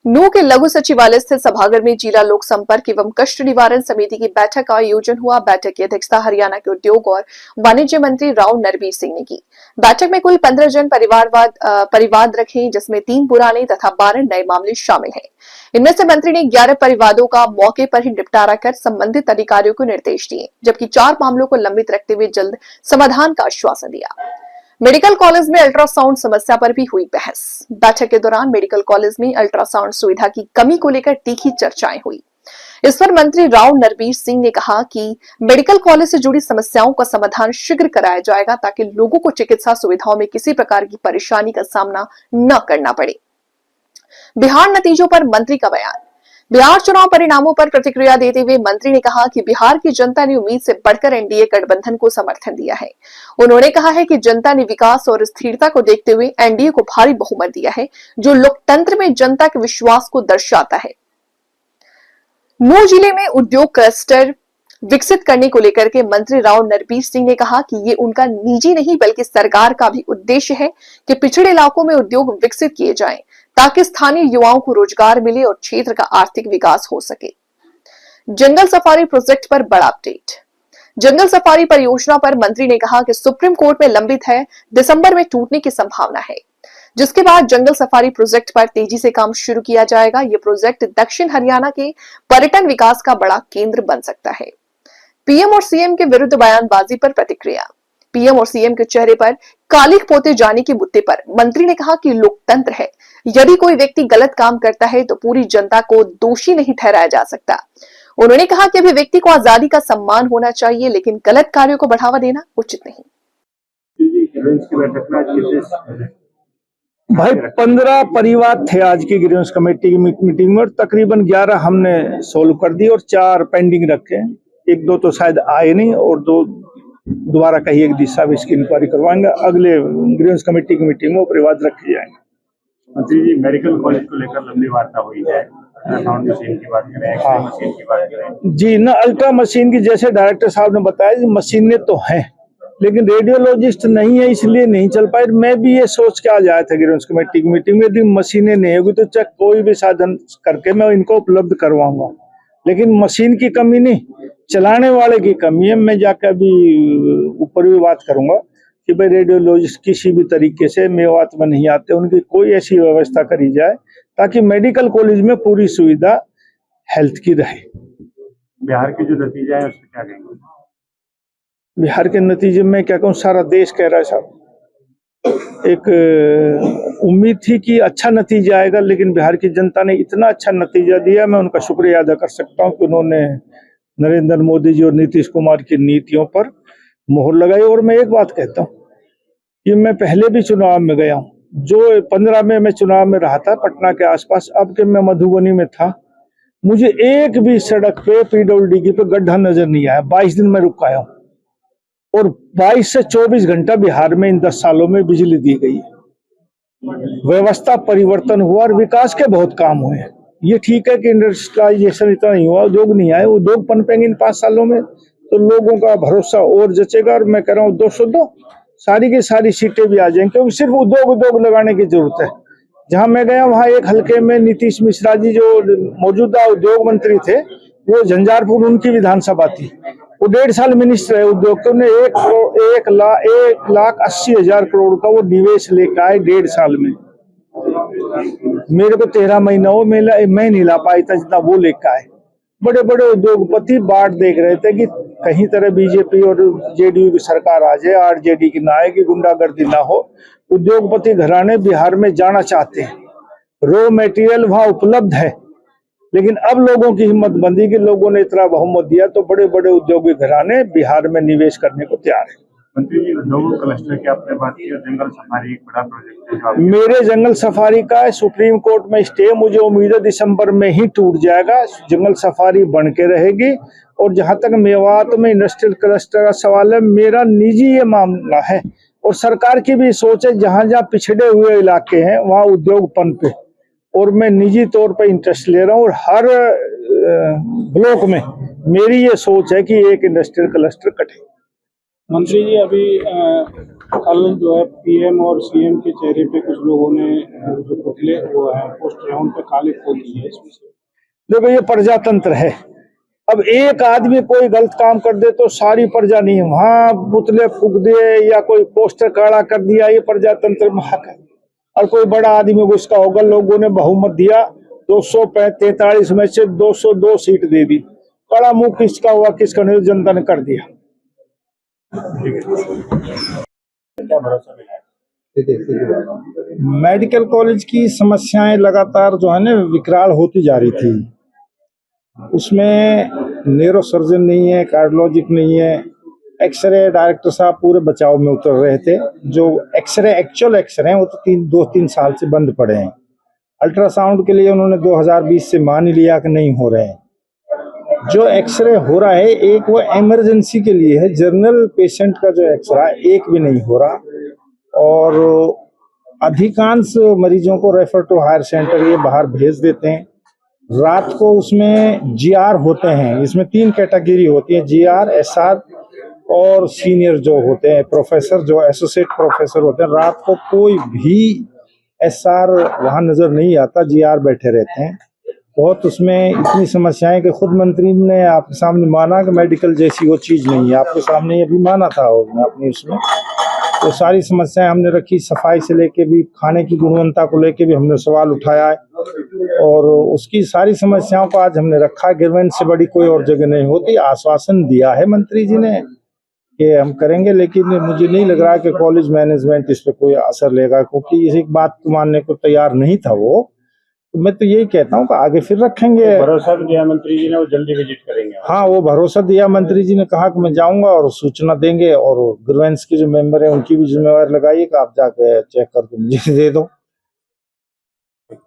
नूह के लघु सचिवालय स्थित सभागार में जिला लोक संपर्क एवं कष्ट निवारण समिति की बैठक का आयोजन हुआ। बैठक की अध्यक्षता हरियाणा के उद्योग और वाणिज्य मंत्री राव नरबीर सिंह ने की। बैठक में कुल 15 जन परिवाद रखे, जिसमें 3 पुराने तथा 12 नए मामले शामिल हैं। इनमें से मंत्री ने 11 परिवादों का मौके पर ही निपटारा कर संबंधित अधिकारियों को निर्देश दिए, जबकि 4 मामलों को लंबित रखते हुए जल्द समाधान का आश्वासन दिया। मेडिकल कॉलेज में अल्ट्रासाउंड समस्या पर भी हुई बहस। बैठक के दौरान मेडिकल कॉलेज में अल्ट्रासाउंड सुविधा की कमी को लेकर तीखी चर्चाएं हुई। इस पर मंत्री राव नरबीर सिंह ने कहा कि मेडिकल कॉलेज से जुड़ी समस्याओं का समाधान शीघ्र कराया जाएगा, ताकि लोगों को चिकित्सा सुविधाओं में किसी प्रकार की परेशानी का सामना न करना पड़े। बिहार नतीजों पर मंत्री का बयान। बिहार चुनाव परिणामों पर प्रतिक्रिया देते हुए मंत्री ने कहा कि बिहार की जनता ने उम्मीद से बढ़कर एनडीए गठबंधन को समर्थन दिया है। उन्होंने कहा है कि जनता ने विकास और स्थिरता को देखते हुए एनडीए को भारी बहुमत दिया है, जो लोकतंत्र में जनता के विश्वास को दर्शाता है। नूह जिले में उद्योग क्लस्टर विकसित करने को लेकर के मंत्री राव नरबीर सिंह ने कहा कि ये उनका निजी नहीं बल्कि सरकार का भी उद्देश्य है कि पिछड़े इलाकों में उद्योग विकसित किए जाएं, ताकि स्थानीय युवाओं को रोजगार मिले और क्षेत्र का आर्थिक विकास हो सके। जंगल सफारी प्रोजेक्ट पर बड़ा अपडेट। जंगल सफारी परियोजना पर मंत्री ने कहा कि सुप्रीम कोर्ट में लंबित है, दिसंबर में टूटने की संभावना है, जिसके बाद जंगल सफारी प्रोजेक्ट पर तेजी से काम शुरू किया जाएगा। यह प्रोजेक्ट दक्षिण हरियाणा के पर्यटन विकास का बड़ा केंद्र बन सकता है। पीएम और सीएम के विरुद्ध बयानबाजी पर प्रतिक्रिया। पीएम और सीएम के चेहरे पर कालिख पोते जाने के मुद्दे पर मंत्री ने कहा कि लोकतंत्र है, यदि कोई व्यक्ति गलत काम करता है तो पूरी जनता को दोषी नहीं ठहराया जा सकता। उन्होंने कहा कि अभिव्यक्ति को आजादी का सम्मान होना चाहिए, लेकिन गलत कार्यों को बढ़ावा देना उचित नहीं। भाई 15 परिवार थे आज की ग्रीवेंस कमेटी की मीटिंग में, और तकरीबन 11 हमने सोल्व कर दी और 4 पेंडिंग रखे। 1-2 तो शायद आए नहीं और 2 दोबारा कहीं एक दिशा इसकी इंक्वायरी करवाएंगे। अगले ग्रीवेंस कमेटी की मीटिंग में परिवाद रखे जाएंगे। मंत्री जी, मेडिकल कॉलेज को लेकर लंबी वार्ता हुई है। साउंड मशीन की बात करें, एक्सरे मशीन की बात करें। जी ना, अल्ट्रा मशीन की जैसे डायरेक्टर साहब ने बताया, मशीनें तो हैं लेकिन रेडियोलॉजिस्ट नहीं है, इसलिए नहीं चल पाए। मैं भी ये सोच के आ जाया था ग्रीवेंस कमेटी की मीटिंग में, यदि मशीनें नहीं होगी तो चाहे कोई भी साधन करके मैं इनको उपलब्ध करवाऊंगा, लेकिन मशीन की कमी नहीं, चलाने वाले की कमी है। मैं जाकर अभी ऊपर भी बात करूंगा कि भाई रेडियोलॉजिस्ट किसी भी तरीके से मेवात में नहीं आते, उनकी कोई ऐसी व्यवस्था करी जाए ताकि मेडिकल कॉलेज में पूरी सुविधा हेल्थ की रहे। बिहार के जो नतीजा है उसमें क्या कहेंगे? बिहार के नतीजे में क्या कहूँ, सारा देश कह रहा है साहब। एक उम्मीद थी कि अच्छा नतीजा आएगा, लेकिन बिहार की जनता ने इतना अच्छा नतीजा दिया, मैं उनका शुक्रिया अदा कर सकता हूँ कि उन्होंने नरेंद्र मोदी जी और नीतीश कुमार की नीतियों पर मोहर लगाई। और मैं एक बात कहता हूँ कि मैं पहले भी चुनाव में गया हूँ, जो 15 में मैं चुनाव में रहा था पटना के आसपास, अब के मैं मधुबनी में था, मुझे एक भी सड़क पे पीडब्ल्यूडी पे गड्ढा नजर नहीं आया। 22 दिन में रुक आया हूँ और 22 से 24 घंटा बिहार में इन 10 सालों में बिजली दी गई है। व्यवस्था परिवर्तन हुआ और विकास के बहुत काम हुए। ये ठीक है कि इंडस्ट्रियलाइजेशन इतना नहीं हुआ, उद्योग नहीं आए, उद्योग पनपेंगे इन 5 सालों में तो लोगों का भरोसा और जचेगा। और मैं कह रहा हूँ 202 सारी की सारी सीटें भी आ जाएंगी, क्योंकि सिर्फ उद्योग लगाने की जरूरत है। जहां मैं गया वहां एक हल्के में नीतीश मिश्रा जी जो मौजूदा उद्योग मंत्री थे, वो झंझारपुर उनकी विधानसभा थी, वो 1.5 साल मिनिस्टर है उद्योग के, उन्हें 1,80,000 करोड़ का वो निवेश लेकर आए 1.5 साल में। मेरे को 13 महीना हो मैं नहीं ला पाई था जितना वो लेकर आए। बड़े बड़े उद्योगपति बाट देख रहे थे कि कहीं तरह बीजेपी और जेडीयू की सरकार आ जाए, आरजेडी की ना आए, कि गुंडागर्दी ना हो। उद्योगपति घराने बिहार में जाना चाहते हैं, रॉ मटेरियल वहां उपलब्ध है, लेकिन अब लोगों की हिम्मत बंदी कि लोगों ने इतना बहुमत दिया तो बड़े बड़े उद्योगिक घराने बिहार में निवेश करने को तैयार है। मंत्री जी, उद्योग क्लस्टर की आपने बात की, जंगल सफारी एक बड़ा प्रोजेक्ट है। मेरे जंगल सफारी का सुप्रीम कोर्ट में स्टे, मुझे उम्मीद है दिसंबर में ही टूट जाएगा। जंगल सफारी बन के रहेगी। और जहां तक मेवात में इंडस्ट्रियल क्लस्टर का सवाल है, मेरा निजी ये मामला है और सरकार की भी सोच है, जहां जहां पिछड़े हुए इलाके हैं वहां उद्योग पनपे, और मैं निजी तौर पर इंटरेस्ट ले रहा हूँ। और हर ब्लॉक में मेरी ये सोच है कि एक इंडस्ट्रियल क्लस्टर कटे। मंत्री जी, अभी कल जो है पीएम और सीएम के चेहरे पे कुछ लोगों ने जो पुतले वो है पोस्टर है उन पे काले पोत दिए इसमें से। देखो ये प्रजातंत्र है। अब एक आदमी कोई गलत काम कर दे तो सारी प्रजा नहीं, वहां पुतले फूक दिए या कोई पोस्टर खड़ा कर दिया, ये प्रजातंत्र में हक है। और कोई बड़ा आदमी उसका होगा, लोगों ने बहुमत दिया 243 में से 202 सीट दे दी, बड़ा मुंह किसका हुआ किसका नहीं, जनता ने कर दिया। क्या भरोसा मिला है? मेडिकल कॉलेज की समस्याएं लगातार जो है ना विकराल होती जा रही थी। उसमें न्यूरो सर्जन नहीं है, कार्डियोलॉजिक नहीं है। एक्सरे डायरेक्टर साहब पूरे बचाव में उतर रहे थे। जो एक्चुअल एक्सरे हैं वो तो 2-3 साल से बंद पड़े हैं। अल्ट्रासाउंड के लिए उन्होंने 2020 से मान ही लिया कि नहीं हो रहे हैं। जो एक्सरे हो रहा है एक वो इमरजेंसी के लिए है, जनरल पेशेंट का जो एक्सरा एक भी नहीं हो रहा। और अधिकांश मरीजों को रेफर टू हायर सेंटर ये बाहर भेज देते हैं। रात को उसमें जीआर होते हैं, इसमें 3 कैटेगरी होती है, जीआर, एसआर और सीनियर जो होते हैं प्रोफेसर, जो एसोसिएट प्रोफेसर होते हैं। रात को कोई भी एसआर वहां नजर नहीं आता, जीआर बैठे रहते हैं। बहुत उसमें इतनी समस्याएं कि खुद मंत्री ने आपके सामने माना कि मेडिकल जैसी वो चीज नहीं है, आपके सामने ये भी माना था अपनी उसमें। तो सारी समस्याएं हमने रखी, सफाई से लेके भी, खाने की गुणवत्ता को लेके भी हमने सवाल उठाया है और उसकी सारी समस्याओं को आज हमने रखा। गिरवेंट से बड़ी कोई और जगह नहीं होती। आश्वासन दिया है मंत्री जी ने कि हम करेंगे, लेकिन मुझे नहीं लग रहा कि कॉलेज मैनेजमेंट इस पर कोई असर लेगा, क्योंकि इस एक बात को मानने को तैयार नहीं था वो। तो मैं तो यही कहता हूँ कि आगे फिर रखेंगे। भरोसा भी दिया मंत्री जी ने, वो जल्दी विजिट करेंगे। हाँ, वो भरोसा दिया मंत्री जी ने, कहा कि मैं जाऊंगा और सूचना देंगे। और ग्रीवेंस के जो मेंबर है उनकी भी जिम्मेवारी लगाइए कि आप जाके चेक करके मुझे दे दो।